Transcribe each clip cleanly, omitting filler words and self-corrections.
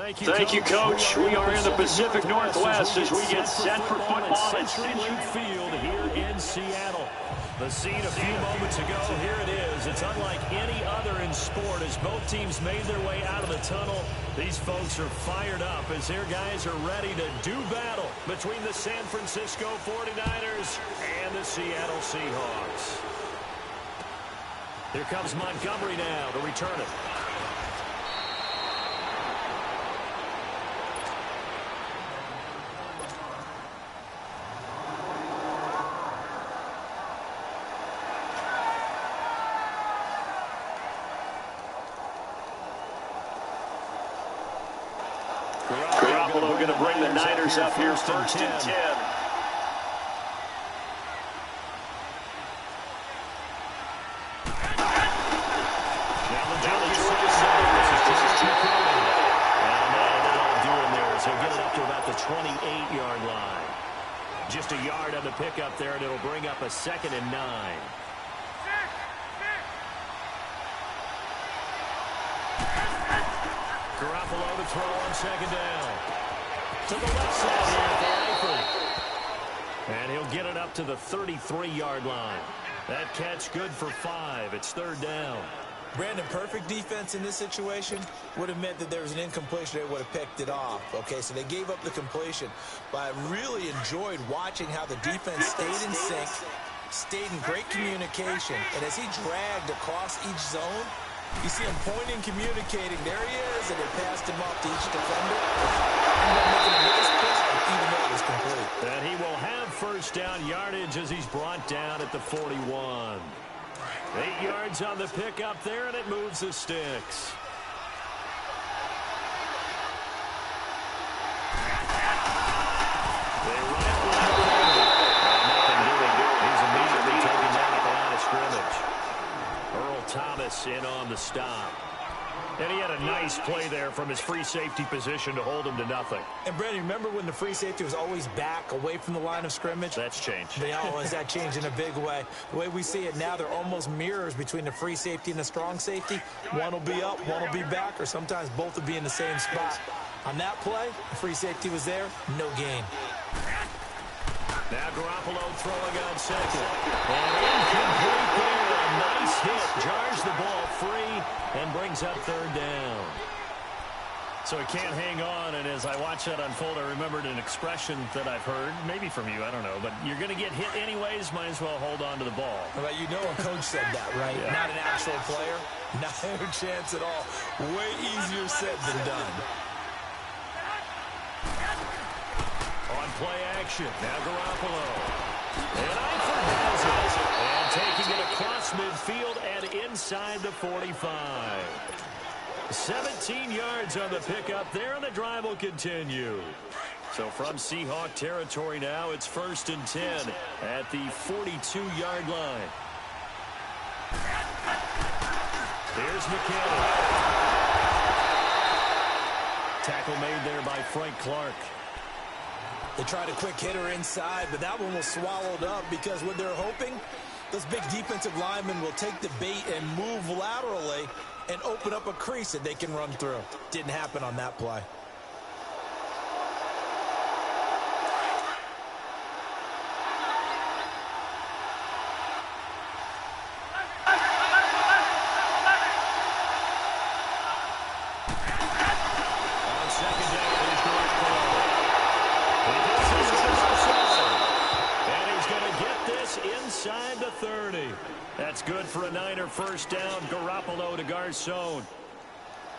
Thank you, Coach. We are in the Pacific Northwest as we get set for football at Century Field here in Seattle. The scene a few moments ago, here it is. It's unlike any other in sport as both teams made their way out of the tunnel. These folks are fired up as their guys are ready to do battle between the San Francisco 49ers and the Seattle Seahawks. Here comes Montgomery now to return it. Garoppolo going to bring the Niners up here first and 10. He'll get it up to about the 28-yard line. Just a yard on the pickup there, and it'll bring up a 2nd and 9. Garoppolo to throw on 2nd down. To the left side here for Eifert. And he'll get it up to the 33-yard line. That catch good for 5. It's 3rd down. Brandon, perfect defense in this situation would have meant that there was an incompletion. They would have picked it off. Okay, so they gave up the completion. But I really enjoyed watching how the defense stayed in sync, stayed in great communication. And as he dragged across each zone, you see him pointing, communicating. There he is, and they passed him off to each defender. And they're making a nice play, even though it was complete. And he will have 1st down yardage as he's brought down at the 41. 8 yards on the pickup there, and it moves the sticks. They run it nothing doing. He's immediately taken down at the line of scrimmage. Earl Thomas in on the stop. And he had a nice play there from his free safety position to hold him to nothing. And, Brandon, remember when the free safety was always back away from the line of scrimmage? That's changed. They always that changed in a big way. The way we see it now, they're almost mirrors between the free safety and the strong safety. One will be up, one will be back, or sometimes both will be in the same spot. On that play, the free safety was there, no gain. Now Garoppolo throwing on 2nd. And incomplete there. A nice hit. Jars the ball free and brings up 3rd down. So he can't hang on, and as I watch that unfold, I remembered an expression that I've heard, maybe from you, I don't know, but you're going to get hit anyways, might as well hold on to the ball. Well, you know a coach said that, right? Yeah. Not an actual player. Not a chance at all. Way easier said than done. On play action, now Garoppolo. And Eifert has it. And taking it across midfield and inside the 45. 17 yards on the pickup there, and the drive will continue. So from Seahawk territory now, it's 1st and 10 at the 42-yard line. Here's McKinnon. Tackle made there by Frank Clark. They tried a quick hitter inside, but that one was swallowed up because what they're hoping, those big defensive linemen will take the bait and move laterally and open up a crease that they can run through. Didn't happen on that play. Inside the 30. That's good for a Niner 1st down. Garoppolo to Garcon.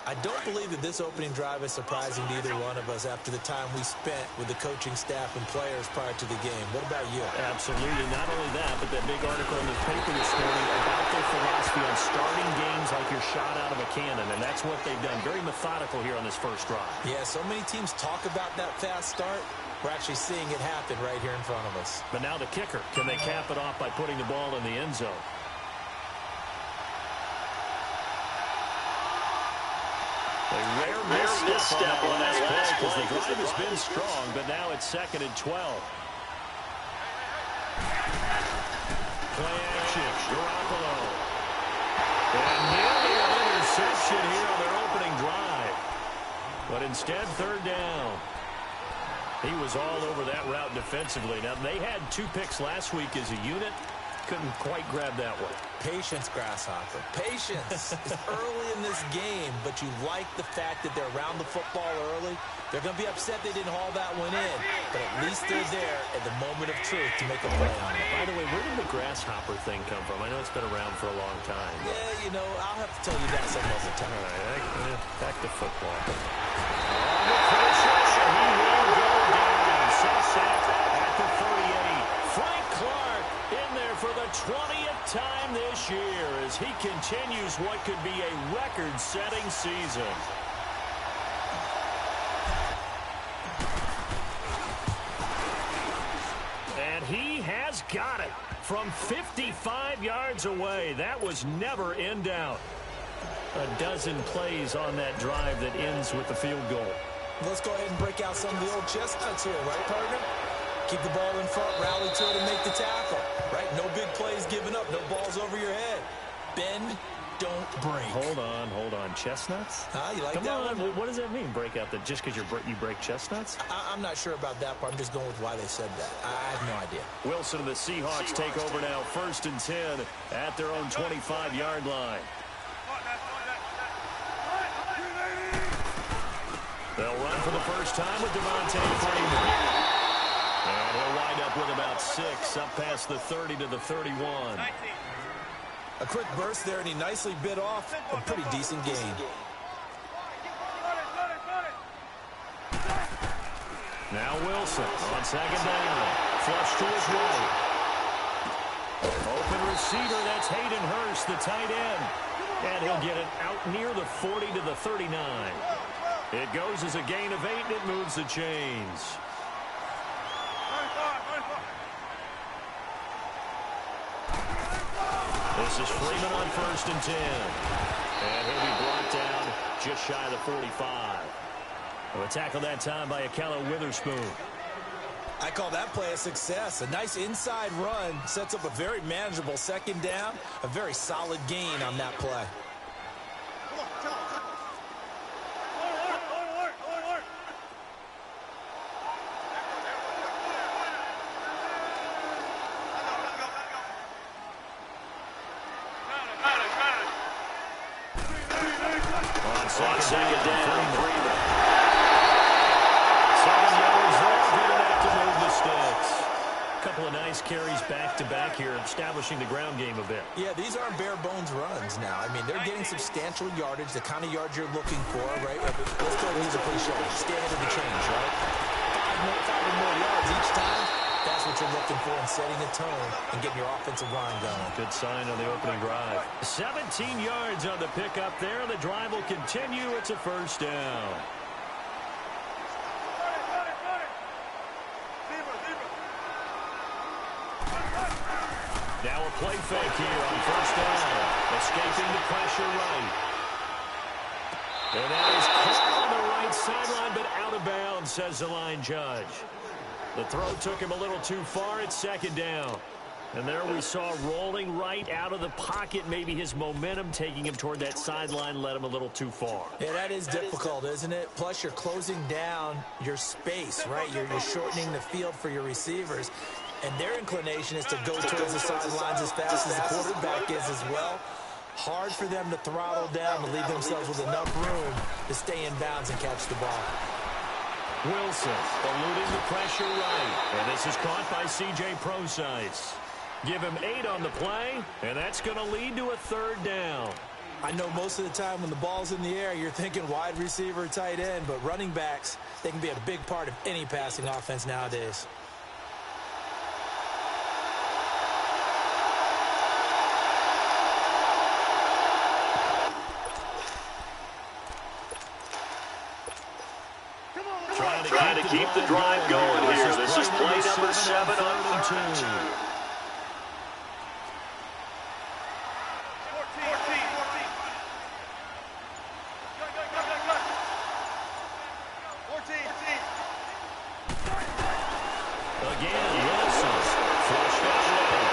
I don't believe that this opening drive is surprising to either one of us after the time we spent with the coaching staff and players prior to the game. What about you? Absolutely. Not only that, but that big article in the paper this morning about their philosophy on starting games like you're shot out of a cannon, and that's what they've done. Very methodical here on this first drive. Yeah, so many teams talk about that fast start. We're actually seeing it happen right here in front of us. But now the kicker. Can they cap it off by putting the ball in the end zone? A rare misstep on that last play because the drive has been strong, but now it's 2nd and 12. Play action, Garoppolo. And nearly an interception here on their opening drive. But instead, third down. He was all over that route defensively. Now, they had 2 picks last week as a unit. Couldn't quite grab that one. Patience, Grasshopper. Patience. It's early in this game, but you like the fact that they're around the football early. They're going to be upset they didn't haul that one in, but at least they're there at the moment of truth to make a play on it. By the way, where did the grasshopper thing come from? I know it's been around for a long time. Yeah, you know, I'll have to tell you that some other time. All right, back to football. Under pressure, he will go down. Sacked at the 38. Frank Clark in there for the 20th time this year as he continues what could be a record-setting season. And he has got it from 55 yards away. That was never in doubt. A dozen plays on that drive that ends with the field goal. Let's go ahead and break out some of the old chestnuts here, right, partner? Keep the ball in front, rally to it, and make the tackle, right? No big plays given up, no balls over your head. Bend, don't break. Hold on. Chestnuts? Huh? You like Come that on. one? What does that mean, break out? Just because you break chestnuts? I'm not sure about that part. I'm just going with why they said that. I have no idea. Wilson and the Seahawks take over now, 1st and 10 at their own 25-yard line. They'll run for the first time with Devontae Freeman. And he'll wind up with about 6 up past the 30 to the 31. A quick burst there, and he nicely bit off a pretty decent gain. Now Wilson on 2nd down. Flush to his right. Open receiver, that's Hayden Hurst, the tight end. And he'll get it out near the 40 to the 39. It goes as a gain of 8, and it moves the chains. This is Freeman on 1st and 10. And he'll be brought down just shy of the 45. A tackle that time by Ahkello Witherspoon. I call that play a success. A nice inside run sets up a very manageable 2nd down. A very solid gain on that play. On second down, Freeman. 7 yards there, good enough to move the sticks. Couple of nice carries back-to-back here, establishing the ground game a bit. Yeah, these aren't bare-bones runs now. I mean, they're getting substantial yardage, the kind of yards you're looking for, right? Let's go these are cliche. Stay ahead of the change, right? 5 or more yards each time. That's what you're looking for in setting a tone and getting your offensive line going. Good sign on the opening drive. 17 yards on the pickup there. The drive will continue. It's a 1st down. Now a play fake here on 1st down. Escaping the pressure right. And that is caught on the right sideline, but out of bounds, says the line judge. The throw took him a little too far. It's 2nd down. And there we saw rolling right out of the pocket. Maybe his momentum taking him toward that sideline led him a little too far. Yeah, that is difficult, isn't it? Plus, you're closing down your space, right? You're shortening the field for your receivers. And their inclination is to go towards the sidelines as fast as the quarterback is as well. Hard for them to throttle down to leave themselves with enough room to stay in bounds and catch the ball. Wilson eluding the pressure right. And this is caught by C.J. Prosise. Give him 8 on the play, and that's going to lead to a 3rd down. I know most of the time when the ball's in the air, you're thinking wide receiver, tight end, but running backs, they can be a big part of any passing offense nowadays. Trying to keep the drive going here. This is play number 7 on 3rd and 2. Again, Wilson flushed out right.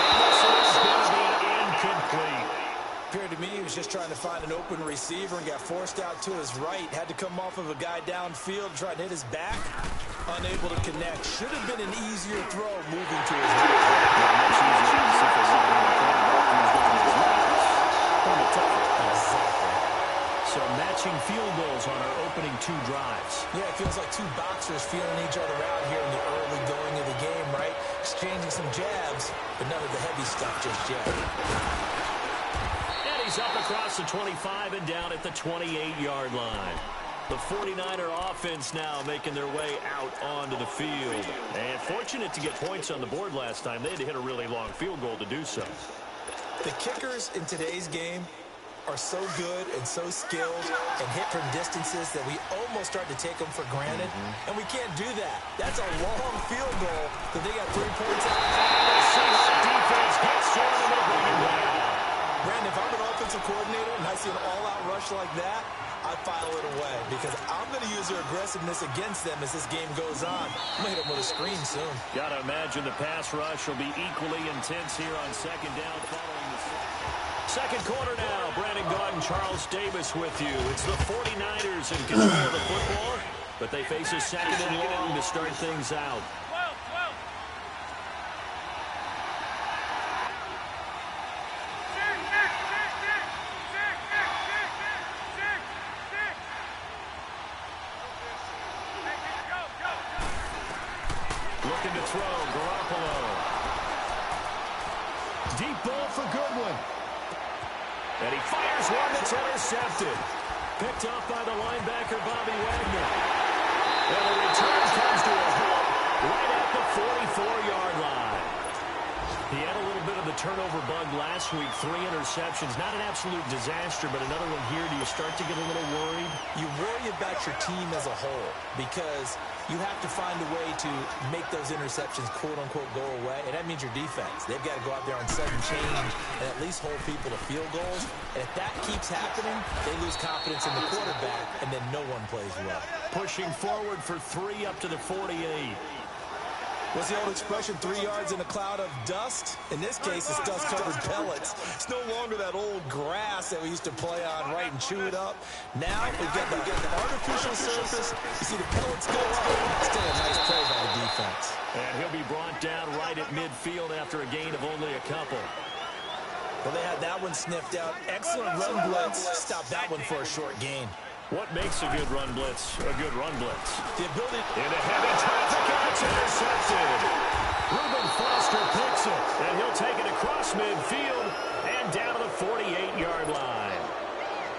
And this is going to be incomplete. Appeared to me he was just trying to find an open receiver and got forced out to his right. Had to come off of a guy downfield, try to hit his back. Unable to connect. Should have been an easier throw moving to his right. Exactly. So matching field goals on our opening 2 drives. Yeah, it feels like 2 boxers feeling each other out here in the early going of the game, right? Exchanging some jabs, but none of the heavy stuff just yet. And he's up across the 25 and down at the 28-yard line. The 49er offense now making their way out onto the field. And fortunate to get points on the board last time. They had to hit a really long field goal to do so. The kickers in today's game are so good and so skilled and hit from distances that we almost start to take them for granted. And we can't do that. That's a long field goal that they got 3 points out. Defense gets started and bring it down. Brandon, if I'm an offensive coordinator and I see an all-out rush like that, I file it away because I'm going to use their aggressiveness against them as this game goes on. I'm going to hit them with a screen soon. Got to imagine the pass rush will be equally intense here on second down following the second quarter now. Brandon Gaudin, Charles Davis with you. It's the 49ers in control of the football, but they face a second and long to start things out. Looking to throw, Garoppolo. Deep ball for Goodwin. And he fires one that's intercepted. Picked up by the linebacker, Bobby Wagner. And the return comes to a halt right at the 44-yard line. He had a little bit of the turnover bug last week. 3 interceptions. Not an absolute disaster, but another one here. Do you start to get a little worried? You worry about your team as a whole because you have to find a way to make those interceptions, quote-unquote, go away, and that means your defense. They've got to go out there on sudden change and at least hold people to field goals. And if that keeps happening, they lose confidence in the quarterback, and then no one plays well. Pushing forward for 3 up to the 48. What's the old expression, 3 yards in a cloud of dust? In this case, it's dust-covered pellets. It's no longer that old grass that we used to play on, right, and chew it up. Now, we've got the artificial surface. You see the pellets go up. Still a nice play by the defense. And he'll be brought down right at midfield after a gain of only a couple. Well, they had that one sniffed out. Excellent run blitz. Stop that one for a short gain. What makes a good run blitz a good run blitz? The ability into heavy traffic, and it's intercepted. Reuben Foster picks it, and he'll take it across midfield and down to the 48-yard line.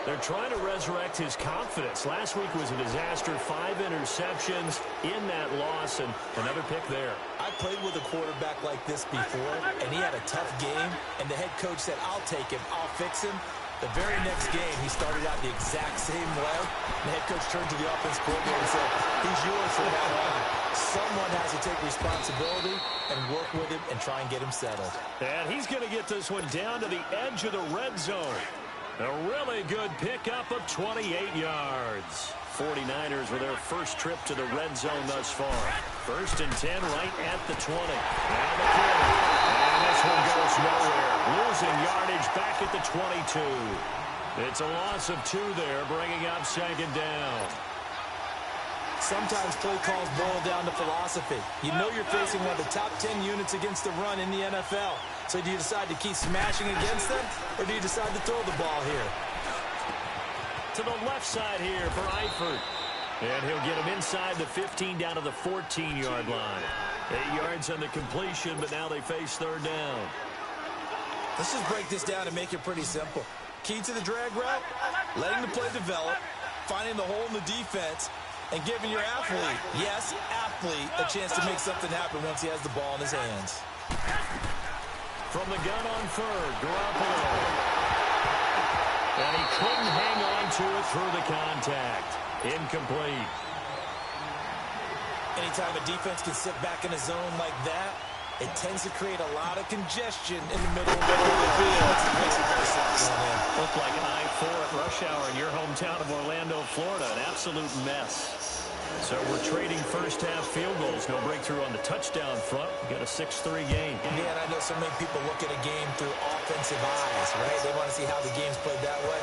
They're trying to resurrect his confidence. Last week was a disaster. 5 interceptions in that loss, and another pick there. I played with a quarterback like this before, and he had a tough game, and the head coach said, I'll take him, I'll fix him. The very next game, he started out the exact same way. The head coach turned to the offense coordinator and said, he's yours from now on. Someone has to take responsibility and work with him and try and get him settled. And he's going to get this one down to the edge of the red zone. A really good pickup of 28 yards. 49ers with their first trip to the red zone thus far. 1st and 10 right at the 20. Now the corner. And this one goes nowhere. Losing yardage back at the 22. It's a loss of 2 there, bringing up second down. Sometimes play calls boil down to philosophy. You know you're facing one of the top 10 units against the run in the NFL. So do you decide to keep smashing against them, or do you decide to throw the ball here? To the left side here for Eifert. And he'll get him inside the 15 down to the 14-yard line. 8 yards on the completion, but now they face 3rd down. Let's just break this down and make it pretty simple. Key to the drag route, letting the play develop, finding the hole in the defense, and giving your athlete, yes, athlete, a chance to make something happen once he has the ball in his hands. From the gun on 3rd, Garoppolo. And he couldn't hang on to it through the contact. Incomplete. Anytime a defense can sit back in a zone like that, it tends to create a lot of congestion in the middle of the field. Looked like an I-4 at rush hour in your hometown of Orlando, Florida. An absolute mess. So we're trading first-half field goals. No breakthrough on the touchdown front. We got a 6-3 game. Yeah, and I know so many people look at a game through offensive eyes, right? They want to see how the game's played that way.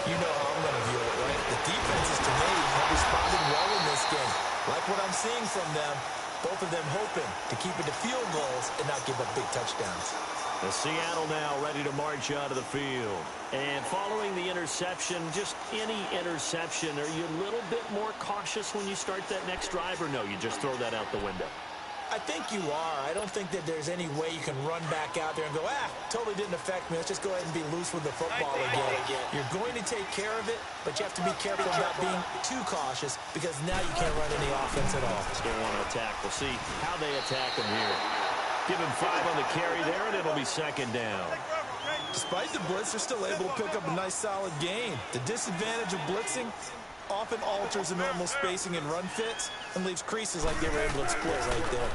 You know how I'm going to view it, right? The defenses, to me, have responded well in this game. Like what I'm seeing from them, both of them hoping to keep it to field goals and not give up big touchdowns. The Seattle now ready to march out of the field. And following the interception, just any interception, are you a little bit more cautious when you start that next drive, or no, you just throw that out the window? I think you are. I don't think that there's any way you can run back out there and go, totally didn't affect me. Let's just go ahead and be loose with the football again. You're going to take care of it, but you have to be careful about being too cautious because now you can't run any offense at all. Still want to attack. We'll see how they attack them here. Give him 5 on the carry there, and it'll be second down. Despite the blitz, they're still able to pick up a nice, solid gain. The disadvantage of blitzing often alters the normal spacing and run fits and leaves creases like they were able to exploit right there.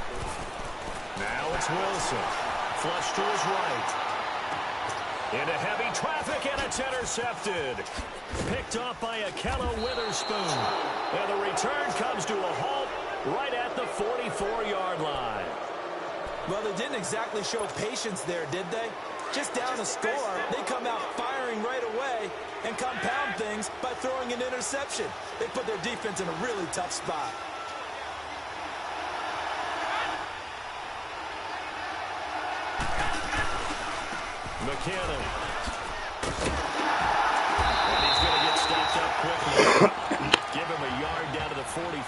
Now it's Wilson. Flush to his right. Into heavy traffic, and it's intercepted. Picked off by Ahkello Witherspoon. And the return comes to a halt right at the 44-yard line. Well, they didn't exactly show patience there, did they? Just down a score, they come out firing right away and compound things by throwing an interception. They put their defense in a really tough spot. McKinnon. And he's going to get stopped up quickly. Give him a yard down to the 43.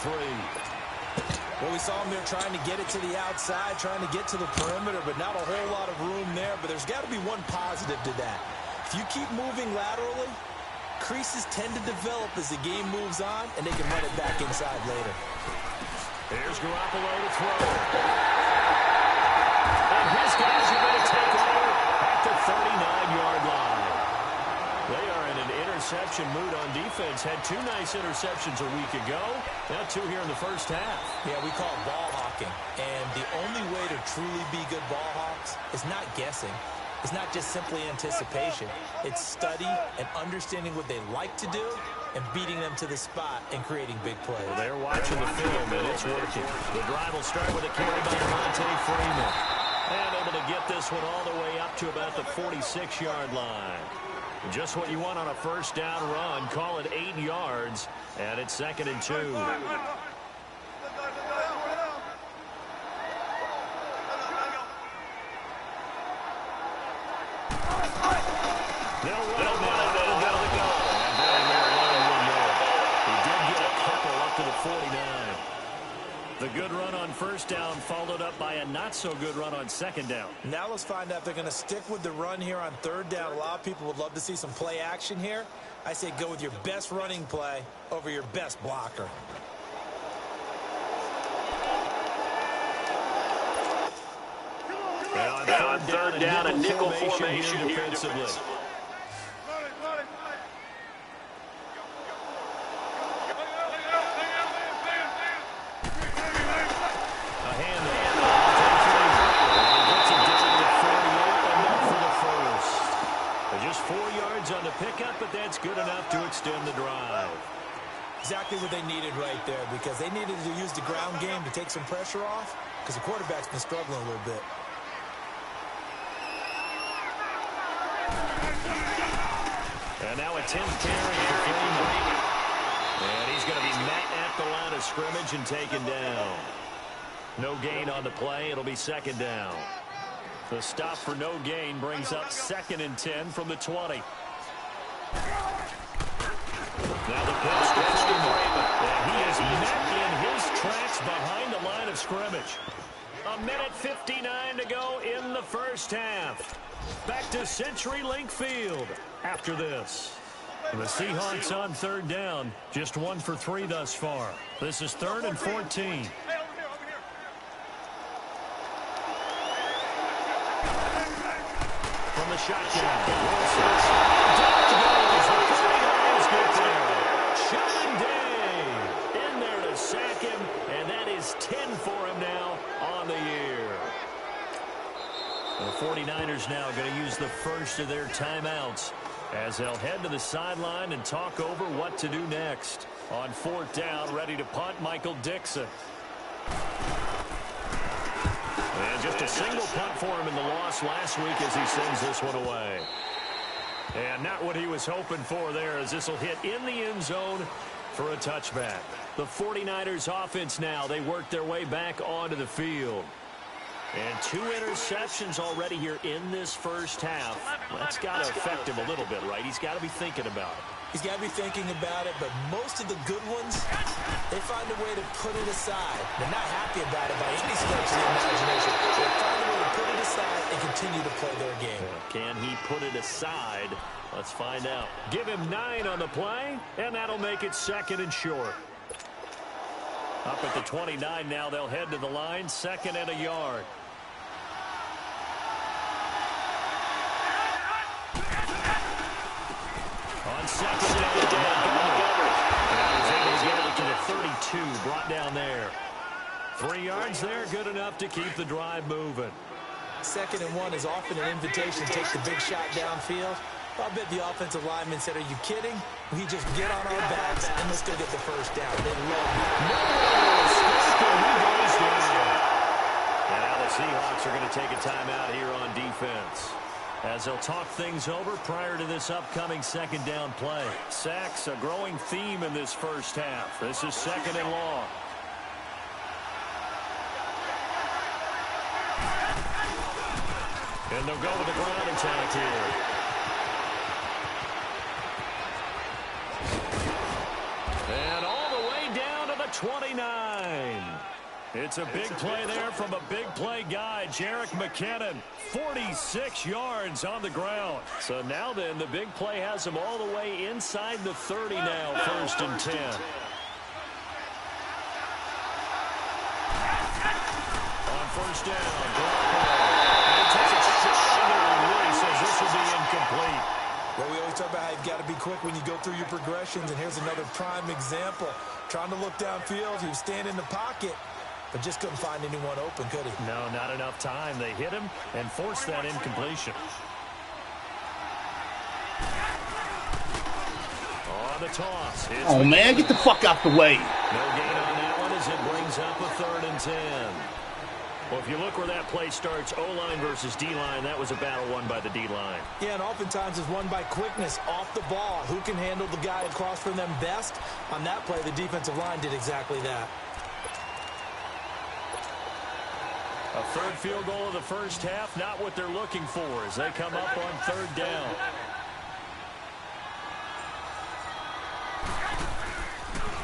Well, we saw him there trying to get it to the outside, trying to get to the perimeter, but not a whole lot of room there. But there's got to be one positive to that. If you keep moving laterally, creases tend to develop as the game moves on, and they can run it back inside later. Here's Garoppolo to throw. And his guys are going to take over at the 39-yard line. They are in an interception mood on defense. Had 2 nice interceptions a week ago. Now 2 here in the first half. Yeah, we call it ball hawking. And the only way to truly be good ball hawks is not guessing. It's not just simply anticipation. It's study and understanding what they like to do and beating them to the spot and creating big plays. Well, they're watching the film, and it's working. The drive will start with a carry by Devontae Freeman. And able to get this one all the way up to about the 46-yard line. Just what you want on a first down run. Call it 8 yards, and it's 2nd and 2. The good run on first down followed up by a not-so-good run on second down. Now let's find out if they're going to stick with the run here on third down. A lot of people would love to see some play action here. I say go with your best running play over your best blocker. Now on third down, a nickel formation here defensively. Pickup, but that's good enough to extend the drive. Exactly what they needed right there, because they needed to use the ground game to take some pressure off, because the quarterback's been struggling a little bit. And now a 10th carry for Freeman. And he's going to be met at the line of scrimmage and taken down. No gain on the play. It'll be 2nd down. The stop for no gain brings up 2nd and 10 from the 20. Now the pitch to Freeman. And he is met in his tracks behind the line of scrimmage. 1:59 to go in the first half. Back to CenturyLink Field after this. The Seahawks on third down. Just 1 for 3 thus far. This is 3rd and 14. From the shotgun, Wilson. Sean Day in there to sack him, and that is 10 for him now on the year. The 49ers now going to use the first of their timeouts as they'll head to the sideline and talk over what to do next. On 4th down, ready to punt, Michael Dixon. And just a single punt for him in the loss last week as he sends this one away. And not what he was hoping for there, as this will hit in the end zone for a touchback. The 49ers offense now, they work their way back onto the field. And 2 interceptions already here in this first half. That's got to affect him a little bit, right? He's got to be thinking about it. He's got to be thinking about it, but most of the good ones, they find a way to put it aside. They're not happy about it by any stretch of the imagination. They find a way to put it aside and continue to play their game. Can he put it aside? Let's find out. Give him 9 on the play, and that'll make it 2nd and short. Up at the 29 now, they'll head to the line, 2nd and a yard. On 2nd down, was able to get it to the 32, brought down there. 3 yards there, good enough to keep the drive moving. 2nd and 1 is often an invitation to take the big shot downfield. I bet the offensive lineman said, are you kidding? We just get on our backs and let's go get the first down. They love And now the Seahawks are going to take a timeout here on defense, as they'll talk things over prior to this upcoming 2nd down play. Sacks, a growing theme in this first half. This is 2nd and long. And they'll go with the ground attack here. And all the way down to the 29. It's a big play there from a big play guy, Jerick McKinnon. 46 yards on the ground. So now then, the big play has him all the way inside the 30 now, 1st and 10. On 1st down, and he takes a shot in the release as this will be incomplete. Well, we always talk about how you've got to be quick when you go through your progressions, and here's another prime example. Trying to look downfield, he was standing in the pocket, but just couldn't find anyone open, could he? No, not enough time. They hit him and forced that incompletion. On the toss. Oh, man, get the fuck out the way. No gain on that one as it brings up a 3rd and 10. Well, if you look where that play starts, O-line versus D-line, that was a battle won by the D-line. Yeah, and oftentimes it's won by quickness off the ball. Who can handle the guy across from them best? On that play, the defensive line did exactly that. A 3rd field goal of the first half, not what they're looking for as they come up on 3rd down.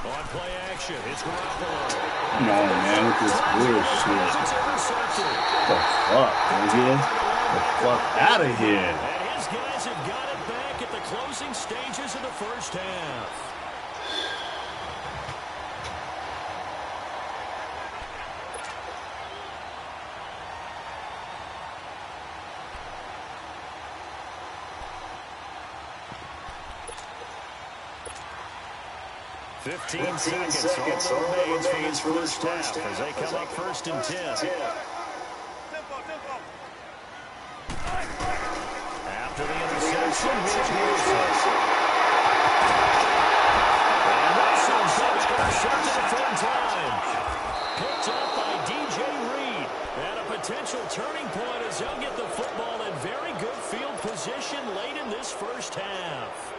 On play action, it's Garoppolo. Come on, man, with this bullshit. Get the fuck, nigga. Get the fuck out of here. And his guys have got it back at the closing stages of the first half. Fifteen seconds all that remains for this first half as they come up 1st and 10. After the interception, here's Wilson. And Wilson's intercepted a 3rd time. Picked up by DJ Reed. And a potential turning point as they'll get the football in very good field position late in this first half.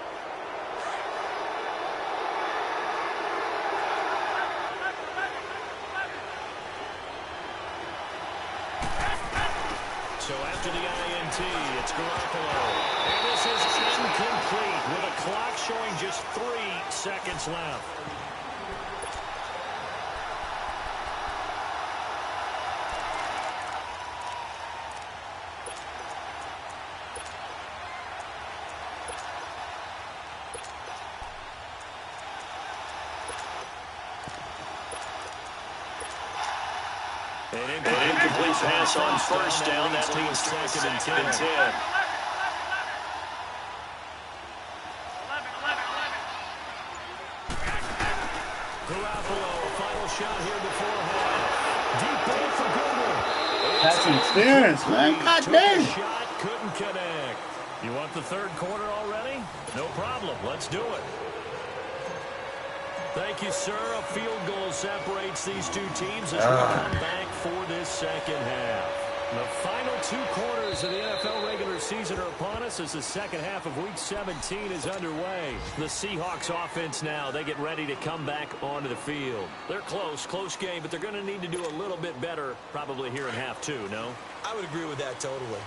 So after the INT, it's Garoppolo. And this is incomplete with a clock showing just 3 seconds left. An incomplete pass on 1st down. That leads 2nd and 10. Garoppolo, a final shot here before half. Deep ball for Google. That's some experience, man. God damn. Shot couldn't connect. You want the third quarter already? No problem. Let's do it. Thank you, sir. A field goal separates these two teams as we come back for this second half. The final 2 quarters of the NFL regular season are upon us as the second half of Week 17 is underway. The Seahawks offense now, they get ready to come back onto the field. They're close game, but they're going to need to do a little bit better probably here in half 2, no? I would agree with that totally.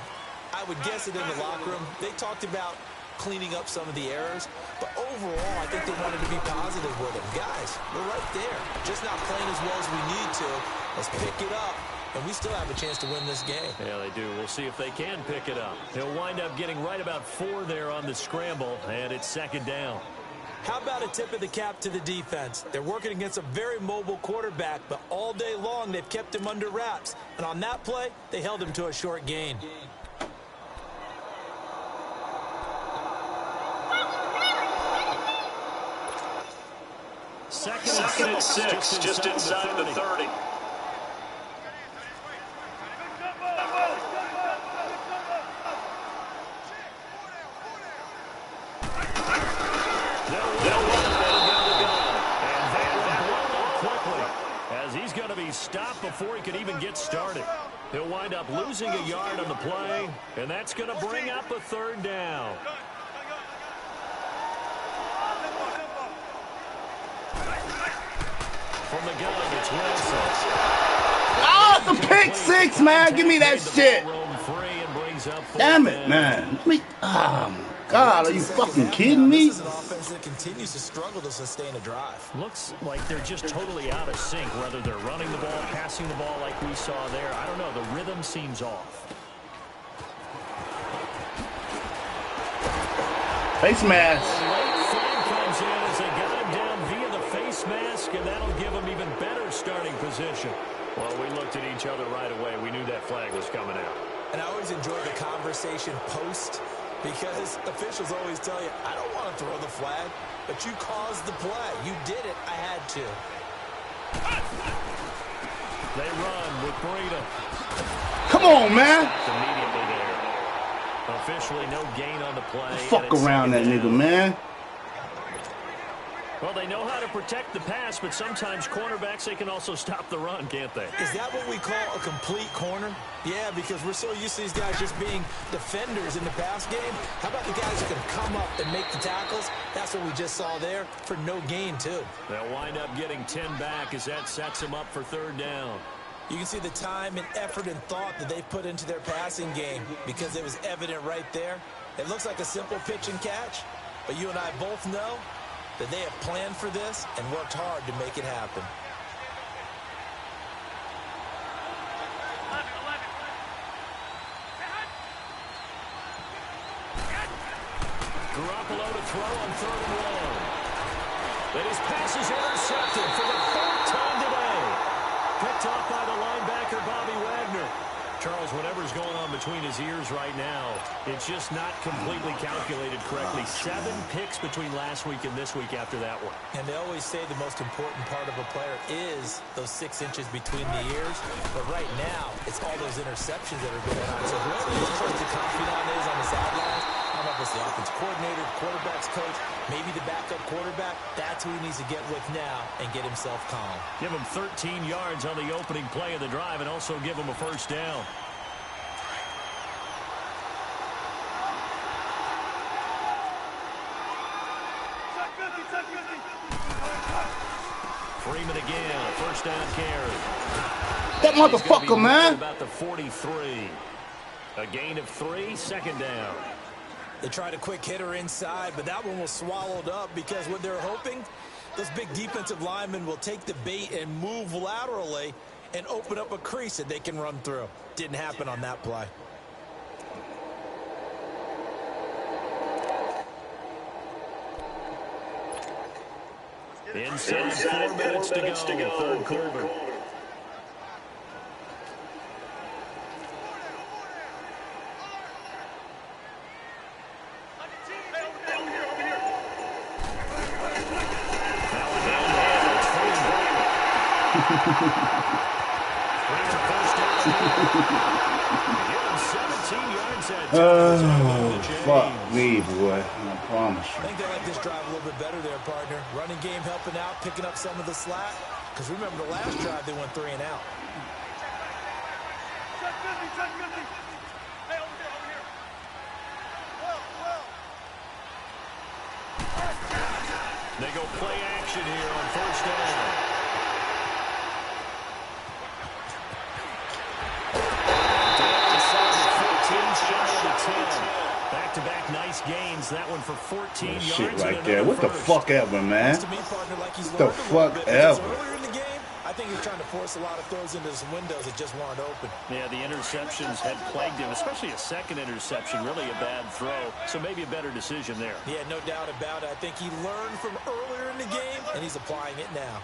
I would guess it in the locker room. They talked about cleaning up some of the errors, but overall, I think they wanted to be positive with them. Guys, we're right there. Just not playing as well as we need to. Let's pick it up. And we still have a chance to win this game. Yeah, they do. We'll see if they can pick it up. He'll wind up getting right about 4 there on the scramble, and it's second down. How about a tip of the cap to the defense? They're working against a very mobile quarterback, but all day long they've kept him under wraps. And on that play, they held him to a short gain. Second and 6, just inside the 30. Stop before he could even get started. He'll wind up losing a yard on the play, and that's going to bring up a third down. From the gun, it's Wilson. Oh, it's a pick 6, man. Give me that shit. Damn it, man. God, are you fucking kidding me? This is an offense that continues to struggle to sustain a drive. Looks like they're just totally out of sync, whether they're running the ball, passing the ball like we saw there. I don't know. The rhythm seems off. Face mask. A late flag comes in as they got him down via the face mask, and that'll give him even better starting position. Well, we looked at each other right away. We knew that flag was coming out. And I always enjoy the conversation post, because officials always tell you, I don't want to throw the flag, but you caused the play. You did it. I had to. They run with Breida. Come on, man. Immediately there. Officially no gain on the play. Fuck around that nigga, man. Well, they know how to protect the pass, but sometimes cornerbacks, they can also stop the run, can't they? Is that what we call a complete corner? Yeah, because we're so used to these guys just being defenders in the pass game. How about the guys who can come up and make the tackles? That's what we just saw there for no gain, too. They'll wind up getting 10 back as that sets them up for third down. You can see the time and effort and thought that they put into their passing game because it was evident right there. It looks like a simple pitch and catch, but you and I both know that they have planned for this and worked hard to make it happen. Garoppolo to throw on 3rd and long. And his pass is intercepted for the 4th time today. Picked off by the linebacker, Bobby Wagner. Charles, whatever's going on between his ears right now, it's just not completely calculated correctly. 7 picks between last week and this week after that one. And they always say the most important part of a player is those 6 inches between the ears. But right now, it's all those interceptions that are going on. So whoever this trusted confidant is on the sidelines, I don't know if it's the offense coordinator, quarterback's coach, maybe the backup quarterback, that's who he needs to get with now and get himself calm. Give him 13 yards on the opening play of the drive and also give him a first down. Freeman again, first down carry. That motherfucker, man. About the 43. A gain of 3, second down. They tried a quick hitter inside, but that one was swallowed up because what they're hoping, those big defensive linemen will take the bait and move laterally and open up a crease that they can run through. Didn't happen on that play. Inside 4 minutes to go, third quarter. First down. 17 yards Gives that defense fuck me, boy. I promise you. I think they like this drive a little bit better there, partner. Running game helping out, picking up some of the slack. Because remember, the last drive, they went 3 and out. They go play action here on first down. Back-to-back nice gains. That one for 14 yards. Shit right there. What the fuck ever, man? To me, partner, like he's what the fuck ever? Earlier in the game, I think he's trying to force a lot of throws into some windows that just weren't open. Yeah, the interceptions had plagued him, especially a second interception. Really a bad throw. So maybe a better decision there. Yeah, no doubt about it. I think he learned from earlier in the game, and he's applying it now.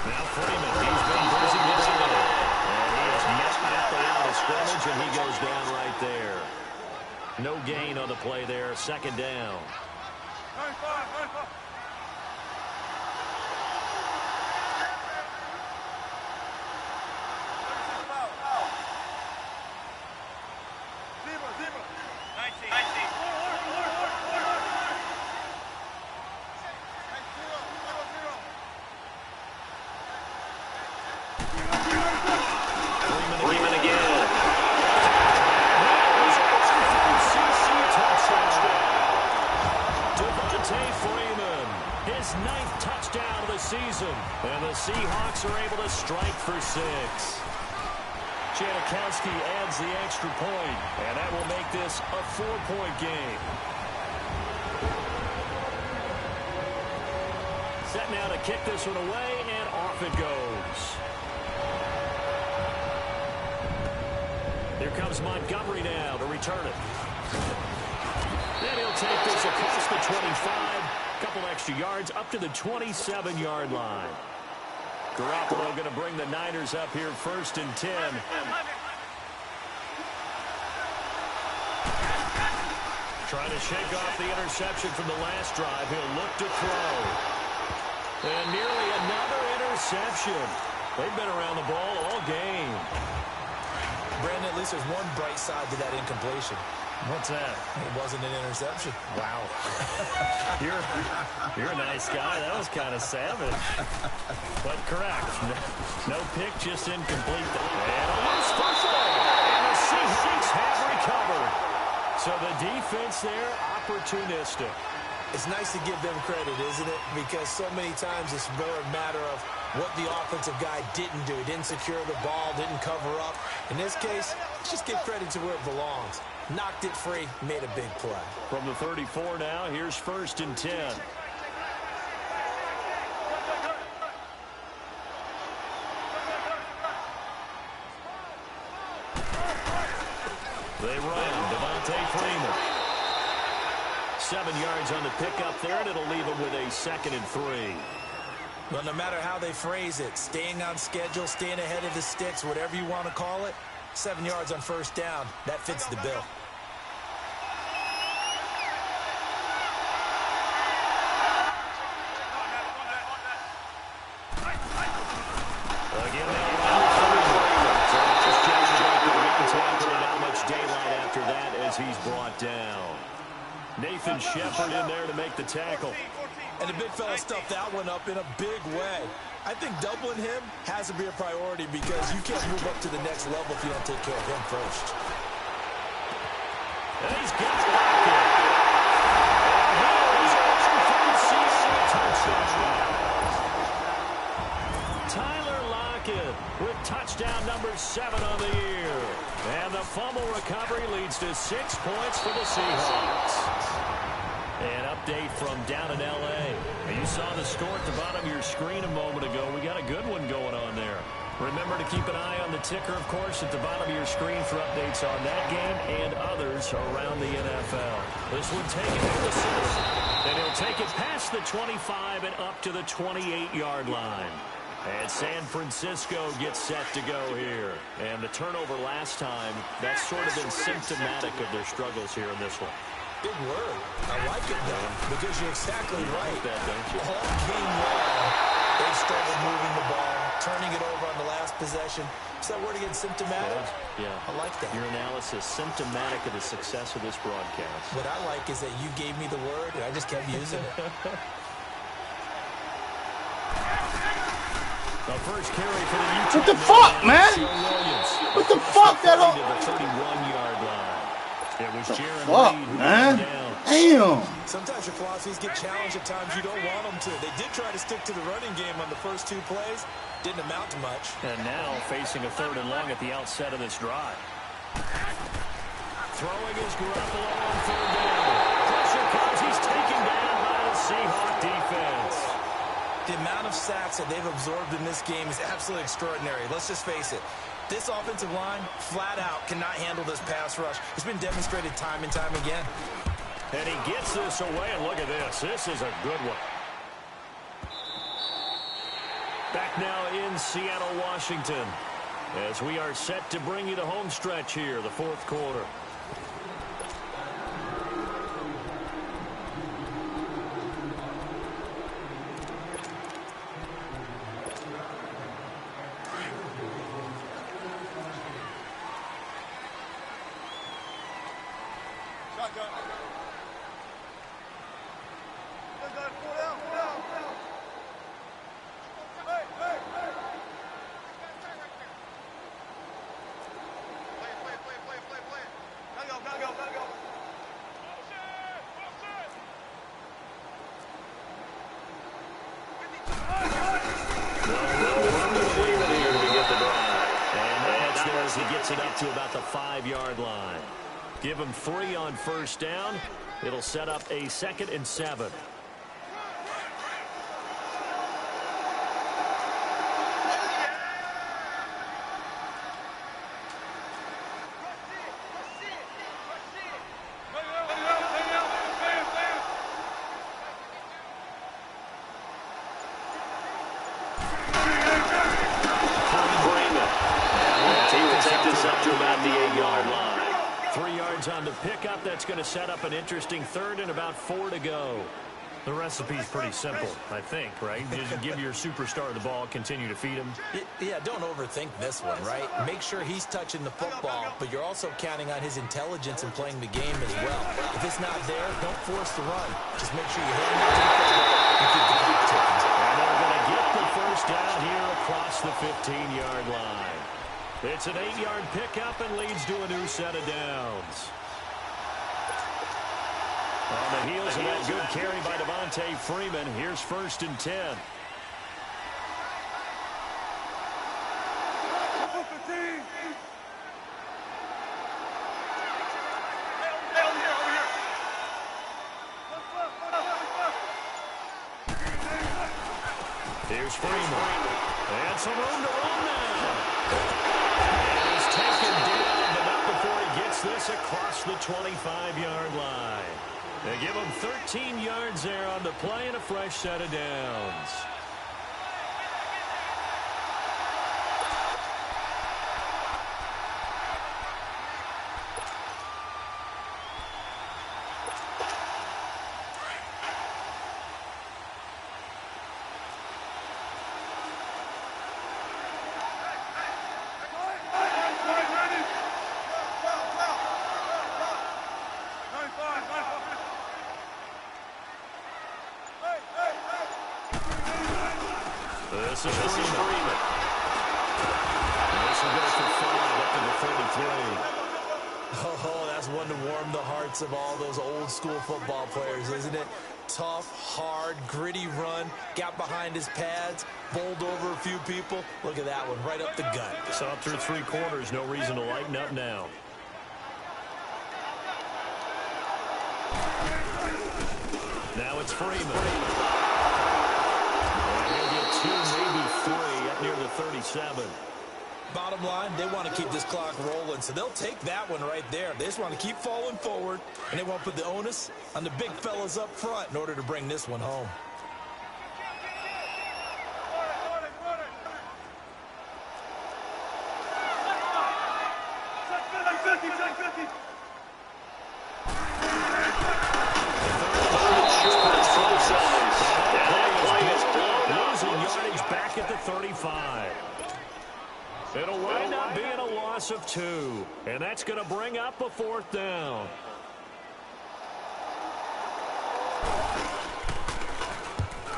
Now Freeman, he's been bruising his leg. And he has messed up the line of scrimmage, and he goes down right there. No gain on the play there. Second down. Freeman again. Devontae Freeman, his 9th touchdown of the season. And the Seahawks are able to strike for 6. Janikowski adds the extra point, and that will make this a 4-point game. Set now to kick this one away, and off it goes. Here comes Montgomery now to return it. Then he'll take this across the 25. Couple extra yards up to the 27-yard line. Garoppolo going to bring the Niners up here 1st and 10. Trying to shake off the interception from the last drive. He'll look to throw. And nearly another interception. They've been around the ball all game. Brandon, at least there's one bright side to that incompletion. What's that? It wasn't an interception. Wow. You're a nice guy. That was kind of savage. But correct. No pick, just incomplete. And a loose football. And the Seahawks have recovered. So the defense there, opportunistic. It's nice to give them credit, isn't it? Because so many times it's more a matter of what the offensive guy didn't do. Didn't secure the ball, didn't cover up. In this case, let's just give credit to where it belongs. Knocked it free, made a big play. From the 34 now, here's 1st and 10. They run Devontae Freeman. 7 yards on the pickup there, and it'll leave him with a 2nd and 3. Well, no matter how they phrase it, staying on schedule, staying ahead of the sticks, whatever you want to call it, 7 yards on 1st down, that fits the bill. He's brought down. Nathan Shepard in there to make the tackle. And the big fella stuffed that one up in a big way. I think doubling him has to be a priority because you can't move up to the next level if you don't take care of him first. And he's got Lockett. And he's touchdown. Tyler Lockett with touchdown number 7 on the year. And the fumble recovery leads to 6 points for the Seahawks. An update from down in L.A. You saw the score at the bottom of your screen a moment ago. We got a good one going on there. Remember to keep an eye on the ticker, of course, at the bottom of your screen for updates on that game and others around the NFL. This one taken from the 6. And he'll take it past the 25 and up to the 28-yard line. And San Francisco gets set to go here. And the turnover last time, that's sort of been symptomatic of their struggles here in this one. Big word. I like it, though, because you're exactly right. That, don't you? All game long, they struggled moving the ball, turning it over on the last possession. Is that word again, symptomatic? Yeah. I like that. Your analysis, symptomatic of the success of this broadcast. What I like is that you gave me the word, and I just kept using it. The first carry for the Utah. What the fuck, man? What the fuck? That all? To the 31-yard line. It was Jaron Fuck, Reed who man. went down. Damn. Sometimes your philosophies get challenged at times you don't want them to. They did try to stick to the running game on the first 2 plays. Didn't amount to much. And now facing a 3rd and long at the outset of this drive. Throwing his Garoppolo on 3rd down. Pressure comes. He's taken down by the Seahawk defense. The amount of sacks that they've absorbed in this game is absolutely extraordinary. Let's just face it. This offensive line, flat out, cannot handle this pass rush. It's been demonstrated time and time again. And he gets this away, and look at this. This is a good one. Back now in Seattle, Washington, as we are set to bring you the home stretch here, the 4th quarter. He gets it up to about the 5-yard line. Give him 3 on 1st down. It'll set up a 2nd and 7. On the pickup, that's going to set up an interesting 3rd and about 4 to go. The recipe's pretty simple, I think, right? Just give your superstar the ball, continue to feed him. Yeah, don't overthink this one, right? Make sure he's touching the football, but you're also counting on his intelligence in playing the game as well. If it's not there, don't force the run. Just make sure you hit him and keep the clock ticking. And they're going to get the 1st down here across the 15-yard line. It's an 8-yard pickup and leads to a new set of downs. On the heels of that good carry by Devontae Freeman, here's 1st and 10. Here's Freeman. And some room to run now. And he's taken down, but not before he gets this across the 25-yard line. They give him 13 yards there on the play and a fresh set of downs. This is Freeman. This will go for 5 up to the 33. Oh, that's one to warm the hearts of all those old school football players, isn't it? Tough, hard, gritty run. Got behind his pads, bowled over a few people. Look at that one, right up the gut. So up through 3 quarters, no reason to lighten up now. Now it's Freeman. He'll get 2, maybe 3 up near the 37. Bottom line, they want to keep this clock rolling, so they'll take that one right there. They just want to keep falling forward, and they want to put the onus on the big fellas up front in order to bring this one home. It'll wind up being a loss of 2. And that's going to bring up a 4th down.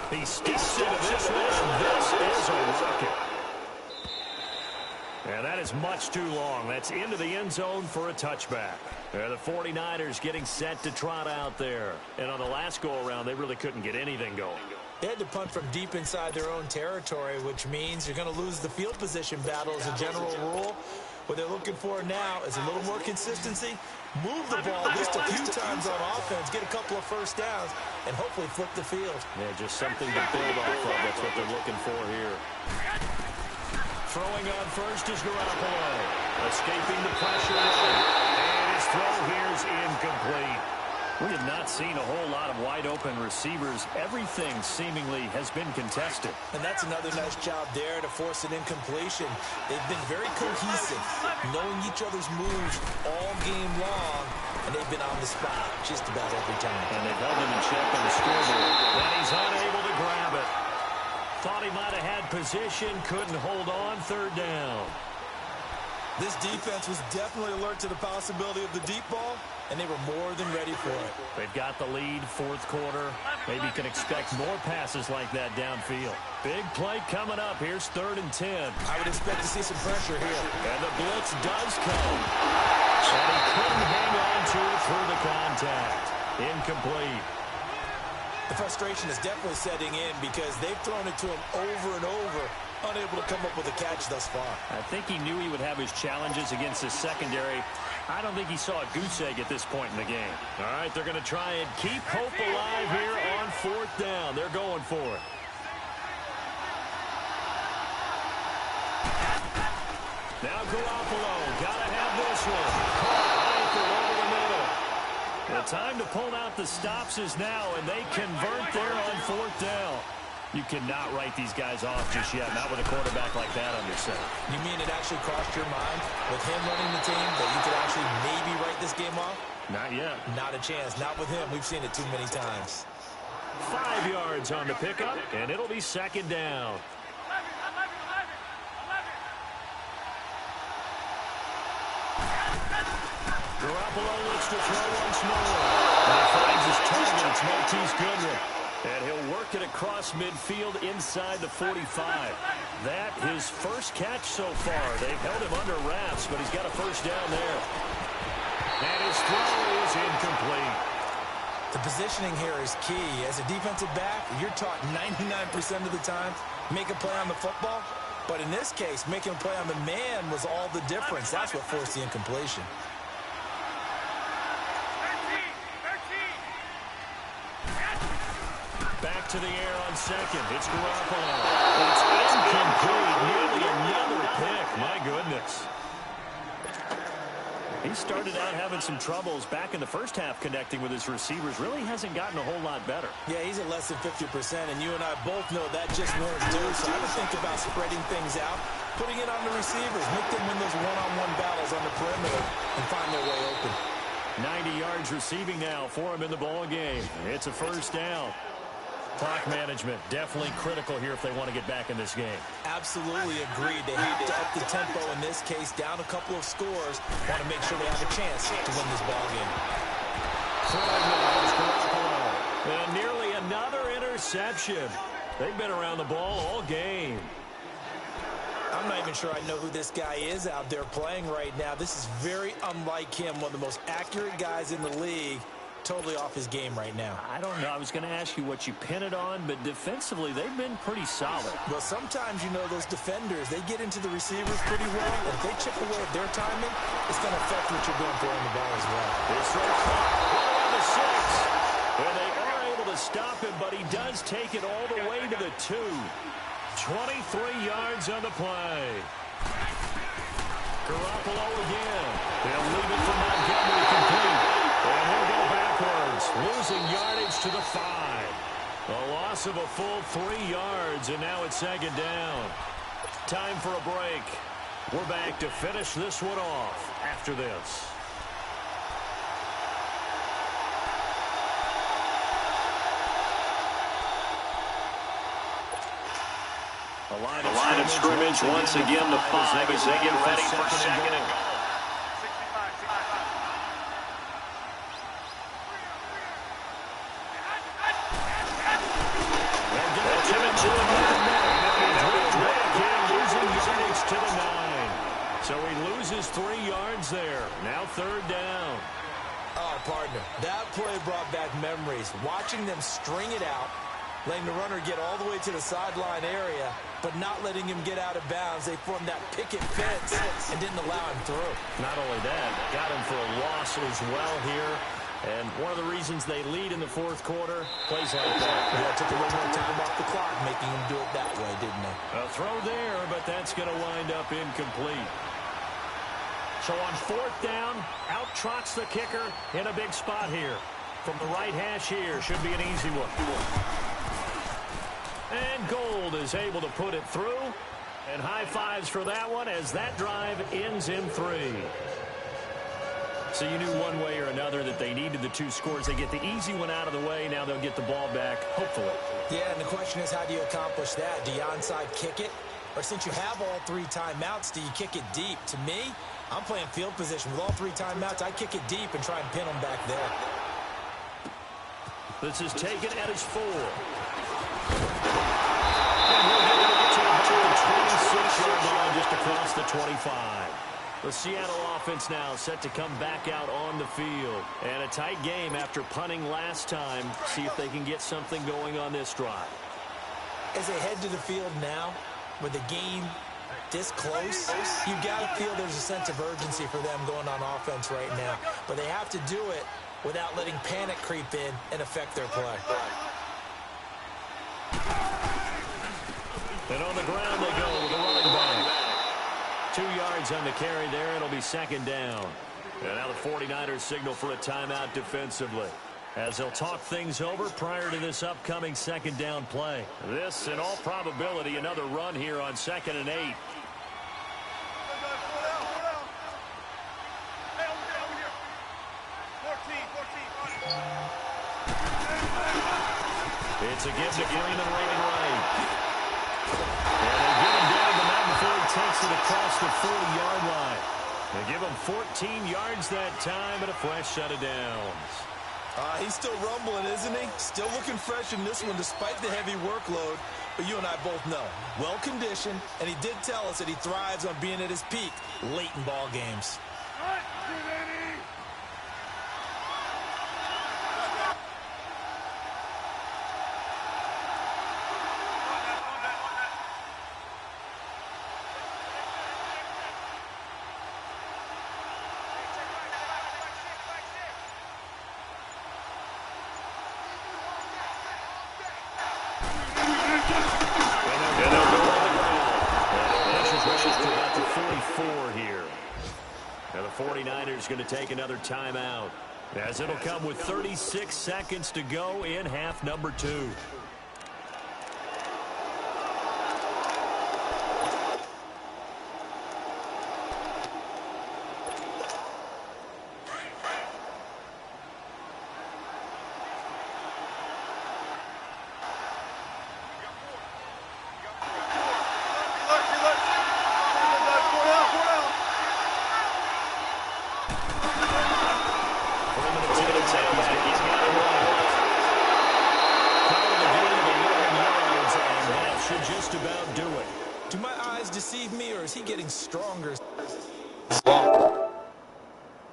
He steps into this one. This is a rocket. And that is much too long. That's into the end zone for a touchback. The 49ers getting set to trot out there. And on the last go-around, they really couldn't get anything going. They had to punt from deep inside their own territory, which means you're going to lose the field position battle as a general rule. What they're looking for now is a little more consistency, move the ball just a few times on offense, get a couple of first downs, and hopefully flip the field. Yeah, just something to build off of. That's what they're looking for here. Throwing on first is Garoppolo. Escaping the pressure. And his throw here is incomplete. We have not seen a whole lot of wide-open receivers. Everything seemingly has been contested. And that's another nice job there to force an incompletion. They've been very cohesive, knowing each other's moves all game long, and they've been on the spot just about every time. And they've held him in check on the scoreboard. And he's unable to grab it. Thought he might have had position, couldn't hold on, 3rd down. This defense was definitely alert to the possibility of the deep ball, and they were more than ready for it. They've got the lead, 4th quarter. Maybe you can expect more passes like that downfield. Big play coming up. Here's 3rd and 10. I would expect to see some pressure here. And the blitz does come. And he couldn't hang on to it through the contact. Incomplete. The frustration is definitely setting in because they've thrown it to him over and over, unable to come up with a catch thus far. I think he knew he would have his challenges against his secondary. I don't think he saw a goose egg at this point in the game. All right, they're going to try and keep hope alive here on 4th down. They're going for it. Now Garoppolo, got to have this one. Caught over the middle. The time to pull out the stops is now, and they convert there on 4th down. You cannot write these guys off just yet, not with a quarterback like that under center. You mean it actually crossed your mind with him running the team that you could actually maybe write this game off? Not yet. Not a chance. Not with him. We've seen it too many times. 5 yards on the pickup, and it'll be 2nd down. Garoppolo looks to throw once more. And he finds his target. It's Marquise Goodwin. And he'll work it across midfield inside the 45. That his first catch so far. They've held him under wraps, but he's got a first down there. And his throw is incomplete. The positioning here is key. As a defensive back, you're taught 99% of the time, make a play on the football. But in this case, making a play on the man was all the difference. That's what forced the incompletion. Back to the air on 2nd. It's Garoppolo. It's incomplete. Nearly another pick. My goodness. He started out having some troubles back in the first half connecting with his receivers. Really hasn't gotten a whole lot better. Yeah, he's at less than 50%, and you and I both know that just won't do. So I would think about spreading things out, putting it on the receivers, make them win those one-on-one battles on the perimeter, and find their way open. 90 yards receiving now for him in the ball game. It's a first down. Clock management definitely critical here if they want to get back in this game. Absolutely agreed. They have to up the tempo in this case, down a couple of scores. Want to make sure they have a chance to win this ball game. And nearly another interception. They've been around the ball all game. I'm not even sure I know who this guy is out there playing right now. This is very unlike him, one of the most accurate guys in the league. Totally off his game right now. I don't know. I was going to ask you what you pin it on, but defensively, they've been pretty solid. Well, sometimes, you know, those defenders, they get into the receivers pretty well. If they chip away at their timing, it's going to affect what you're doing throwing the ball as well. This right on the 6. And they are able to stop him, but he does take it all the way to the 2. 23 yards on the play. Garoppolo again. They'll leave it for Montgomery complete. And he'll go backwards, losing yardage to the 5. A loss of a full 3 yards, and now it's 2nd down. Time for a break. We're back to finish this one off after this. The line of scrimmage once again to 5 as they get ready for second and goal. To the 9. So he loses 3 yards there. Now third down. Oh, partner, that play brought back memories. Watching them string it out, letting the runner get all the way to the sideline area, but not letting him get out of bounds. They formed that picket fence and didn't allow him through. Not only that, got him for a loss as well here. And one of the reasons they lead in the fourth quarter, plays like that. Yeah, took a little more time off the clock, making him do it that way, didn't they? A throw there, but that's going to wind up incomplete. So on fourth down, out trots the kicker in a big spot here. From the right hash here, should be an easy one. And Gold is able to put it through. And high fives for that one as that drive ends in 3. So you knew one way or another that they needed the 2 scores. They get the easy one out of the way. Now they'll get the ball back, hopefully. Yeah, and the question is, how do you accomplish that? Do you onside kick it? Or since you have all 3 timeouts, do you kick it deep? To me, I'm playing field position. With all 3 timeouts, I kick it deep and try and pin them back there. This is taken at his 4. To the 26-yard line, just across the 25. The Seattle offense now set to come back out on the field. And a tight game after punting last time. See if they can get something going on this drive. As they head to the field now, with the game this close, you got to feel there's a sense of urgency for them going on offense right now. But they have to do it without letting panic creep in and affect their play. And on the ground they go with the running back. 2 yards on the carry there. It'll be second down. And now the 49ers signal for a timeout defensively, as they'll talk things over prior to this upcoming second down play. This, in all probability, another run here on 2nd and 8. It's a give to Freeman running right. And they get him down the mountain before he takes it across the 40-yard line. They give him 14 yards that time and a fresh set of downs. He's still rumbling, isn't he? Still looking fresh in this one despite the heavy workload. But you and I both know, well-conditioned, and he did tell us that he thrives on being at his peak late in ball games. Now the 49ers going to take another timeout, as it'll come with 36 seconds to go in half number 2. Deceive me, or is he getting stronger?